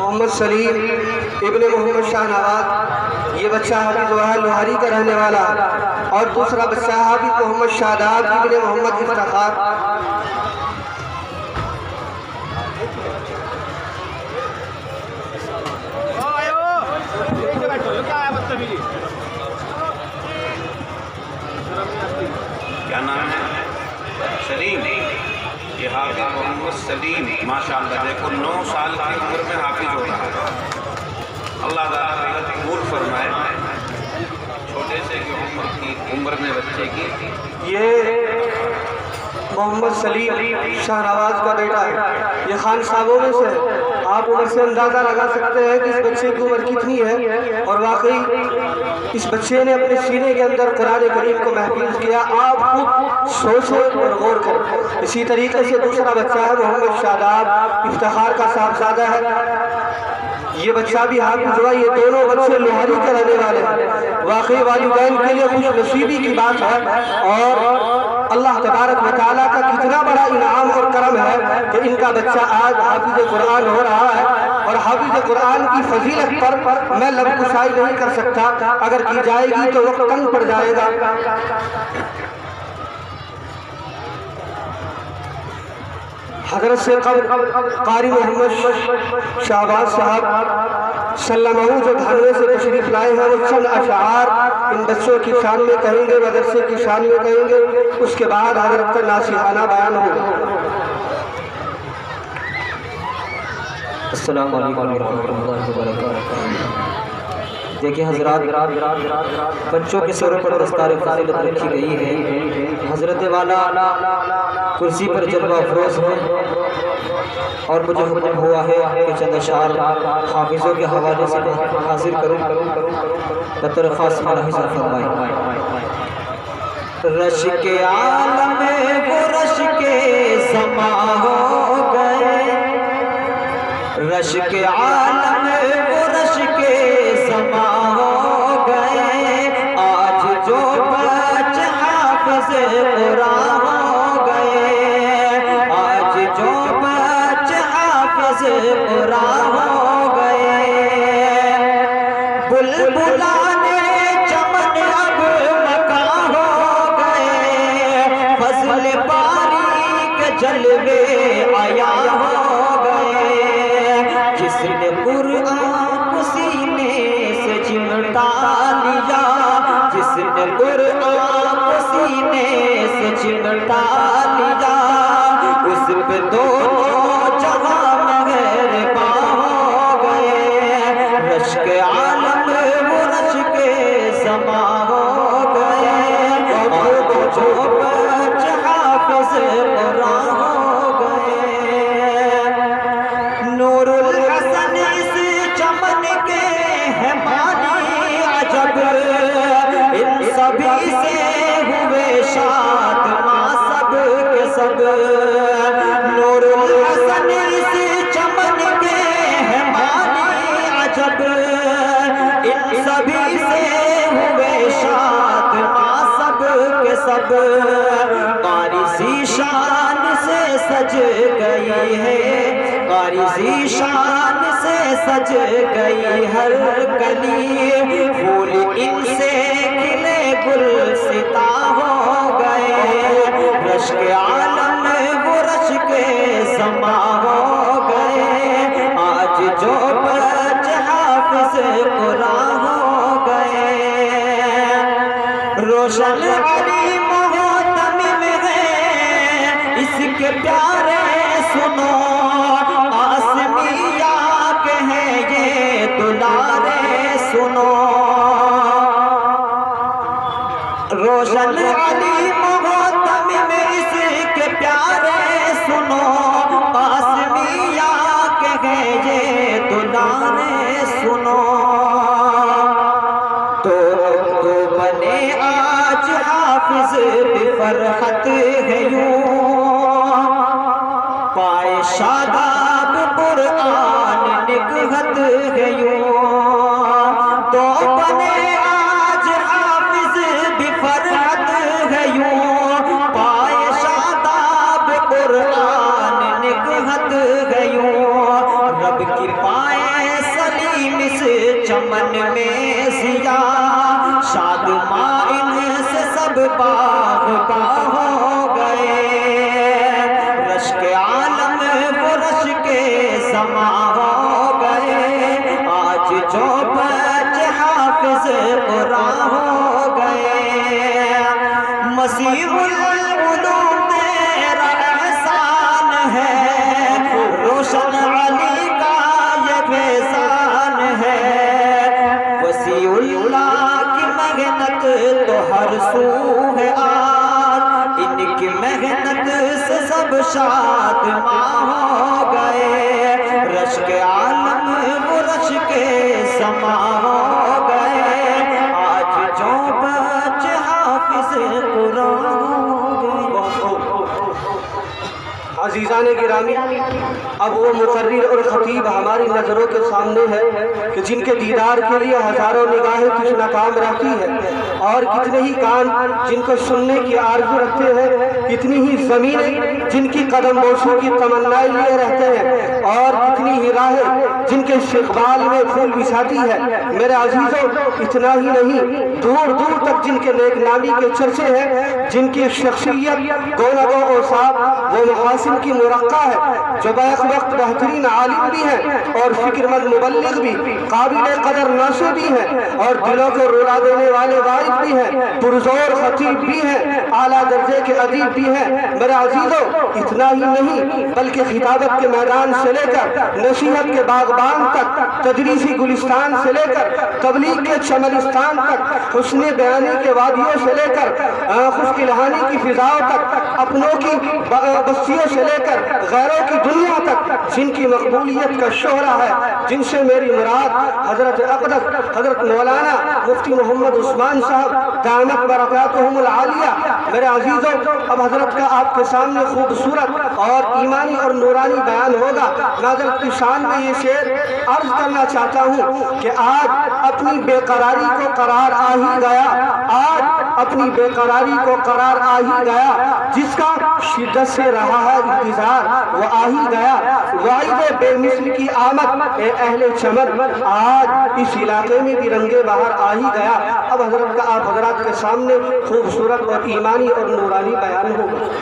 محمد سلیم ابن محمد شاہ نواز، یہ بچہ حافظ وحید لوہاری کا رہنے والا، اور دوسرا بچہ حافظ محمد شاداب ابن محمد افتخار۔ کیا نام ہے؟ سلیم۔ یہ حافظ محمد سلیم، ماشاءاللہ دیکھو 9 سال کی عمر میں حافظ ہو رہا ہے۔ اللہ تعالیٰ قبول فرمائے چھوٹے سے کی عمر میں بچے کی۔ یہ محمد سلیم شاہ نواز کا بیٹا ہے، یہ خان صاحبوں میں سے ہے۔ آپ عمر سے اندازہ لگا سکتے ہیں کہ اس بچے کی عمر کتنی ہے، اور واقعی اس بچے نے اپنے سینے کے اندر قرآن کریم کو محفوظ کیا۔ آپ خود سوچیں اور غور کریں۔ اسی طریقے سے دوسرا بچہ ہے محمد شاداب، افتخار کا صاحبزادہ ہے، یہ بچہ بھی حافظ ہوا۔ یہ دونوں بچے لوہاری کے رہنے والے ہیں۔ واقعی والدین کے لیے خوش نصیبی کی بات ہے، اور اللہ تبارک و تعالیٰ کا کتنا بڑا انعام اور کرم ہے کہ ان کا بچہ آج حافظ قرآن ہو رہا ہے۔ اور حافظ قرآن کی فضیلت پر میں لب کشائی نہیں کر سکتا، اگر کی جائے گی تو وقت تنگ پڑ جائے گا۔ حضرت سے قبل قاری محمد شہباز صاحب سلمہ جو دھرنے سے تشریف لائے ہیں، وہ چند اشعار ان بچوں کی شان میں کہیں گے، مدرسے کی شان میں کہیں گے، اس کے بعد حضرت کا ناصحانہ بیان ہوگا۔ السلام علیکم ورحمۃ اللہ وبرکاتہ۔ دیکھیں حضرات، بچوں کے سروں پر دستار فضیلت رکھی گئی ہے۔ حضرت والا کرسی پر جلوہ افروز ہے، اور مجھے حکم ہوا ہے کہ چند اشعار حافظوں کے حوالے سے حاضر کروں، بطور خاص ملاحظہ فرمائیں۔ رش کے عالم میں وہ رش کے زماں ہو گئے، رش کے عالم میں وہ رش کے زماں ہو گئے، آج جو بچے حافظ قرآن ہو گئے، آج جو بچے حافظ قرآن ہو گئے، بلبلانے چمن اب مکاں ہو گئے، فضل باری کے جلوے عیاں ہو گئے، جس نے قرآن کو سینے سے چمٹا لیا، جس نے قرآن کو سینے سے چمٹا لیا، اس پہ دونوں جہاں مہرباں ہو گئے، رش کے عالم وہ رش کے زماں ہو گئے، اور جو بچے حافظ قرآن ہو گئے۔ نور الحسن اس چمن کے ہے مانی عجب، ان سبھی سے ہوئے شاد ماں سب کے سب، نور الحسن اس چمن کے ہے مانی عجب، ان سبھی سے ہوئے شاد ماں سب کے سب، قاری سی شان سے سج گئی ہے، قاری سی شان سے سج گئی ہر کلی، پھول ان سے کھلے گلستہ ہو گئے، رش کے عالم وہ رش کے زماں ہو گئے، آج جو بچے حافظ قرآن ہو گئے، روشن علی محتمم ہے اس کے پیارے سنو، آسمیہ کے ہیں یہ دلارے سنو، روشن علی محتمم اس کے پیارے سنو، آسمیہ کے ہیں یہ دلارے سنو، تو بنے آج حافظ بفرحت ہے یوں، پائے شاداب قرآن نگہت ہے یوں، تو بنے آج حافظ بفرحت ہے یوں، پائے شاداب قرآن نگہت ہے یوں، رب کی پائے راغباں ہو گئے، رشک عالم وہ رشک سماں ہو گئے، آج جو بچے حافظ قرآن ہو گئے، مسیح العلوم تیرا احسان ہے، روشن علی کا یہ فیضان ہے، وسیع اللہ کی محنت تو ہر سو ہے آج، ان کی محنت سے سب شادماں ہو گئے، رشک عالم وہ رشک سماں ہو گئے، آج جو بچے حافظ قرآن ہو گئے۔ عزیزان گرامی، اب وہ مقرر اور خطیب ہماری نظروں کے سامنے ہے کہ جن کے دیدار کے لیے ہزاروں نگاہیں تشنا کام رہتی ہے، اور کتنے ہی کان جن کو سننے کی آرزو رکھتے ہیں، کتنی ہی زمینیں جن کی قدم بوسوں کی تمنا لیے رہتے ہیں، اور کتنی ہی راہیں جن کے استقبال میں پھول بچھاتی ہے۔ میرے عزیزوں، اتنا ہی نہیں، دور دور تک جن کے نیک نامی کے چرچے ہیں، جن کی شخصیت گونا گو اوصاف وہ محاسن کی مرقع ہے، جو بیک وقت بہترین عالم بھی ہیں اور فکر مند مبلغ بھی، قابل قدر ناصح بھی ہیں، اور دلوں کو رلا دینے والے واعظ بھی ہیں، پرزور خطیب بھی ہیں، اعلیٰ درجے کے ادیب بھی ہیں۔ میرے عزیزوں، اتنا ہی نہیں بلکہ خطابت کے میدان سے لے کر نصیحت کے باغبان تک، تدریسی گلستان سے لے کر تبلیغ کے چمنستان تک، حسن بیانی کے وادیوں سے لے کر خشک الہانی کی فضاؤں تک، اپنوں کی بستیوں سے لے کر غیروں کی دنیا تک، جن کی مقبولیت کا شہرہ ہے، جن سے میری مراد حضرت اقدس حضرت مولانا مفتی محمد عثمان صاحب دامت برکاتہم العالیہ۔ میرے عزیزوں، اب حضرت کا آپ کے سامنے خوبصورت اور ایمانی اور نورانی بیان ہوگا۔ میں حضرت کی شان میں یہ شعر عرض کرنا چاہتا ہوں کہ آج اپنی بے قراری کو قرار آ ہی گیا، آج اپنی بے قراری کو قرار آ ہی گیا، جس کا شدت سے رہا ہے انتظار وہ آ ہی گیا، واحد بے مثل کی آمد اے اہل چمن، آج اس علاقے میں بھی رنگ بہار آ ہی گیا۔ اب حضرت کا آپ حضرات کے سامنے خوبصورت اور ایمانی اور نورانی بیان ہوگا۔